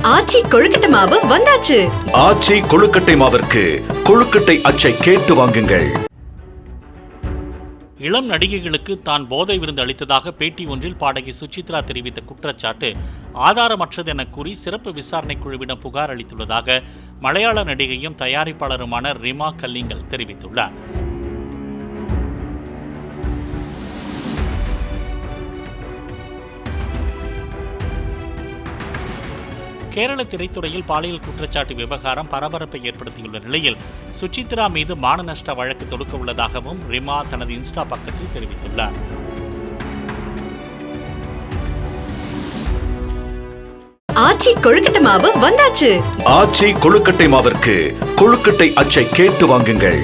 ஆச்சி கொழுக்கட்டை மாவு வந்தாச்சு. ஆச்சி கொழுக்கட்டை மாவிற்கு கொழுக்கட்டை அச்சை கேட்டு வாங்குங்கள். இளம் நடிகைகளுக்கு தான் போதை விருந்து அளித்ததாக பேட்டி ஒன்றில் பாடகி சுசித்ரா தெரிவித்த குற்றச்சாட்டு ஆதாரமற்றது என கூறி சிறப்பு விசாரணை குழுவிடம் புகார் அளித்துள்ளதாக மலையாள நடிகையும் தயாரிப்பாளருமான ரிமா கல்லிங்கல் தெரிவித்துள்ளார். கேரள திரைத்துறையில் பாலியல் குற்றச்சாட்டு விவகாரம் பரபரப்பை ஏற்படுத்தியுள்ள நிலையில் சுசித்ரா மீது மான நஷ்ட வழக்கு தொடுக்க உள்ளதாகவும் ரிமா தனது இன்ஸ்டா பக்கத்தில் தெரிவித்துள்ளார். ஆச்சி கொழுக்கட்டை மாவு வந்தாச்சு. ஆச்சி கொழுக்கட்டை மாவிற்கு கொழுக்கட்டை அச்சை கேட்டு வாங்குங்கள்.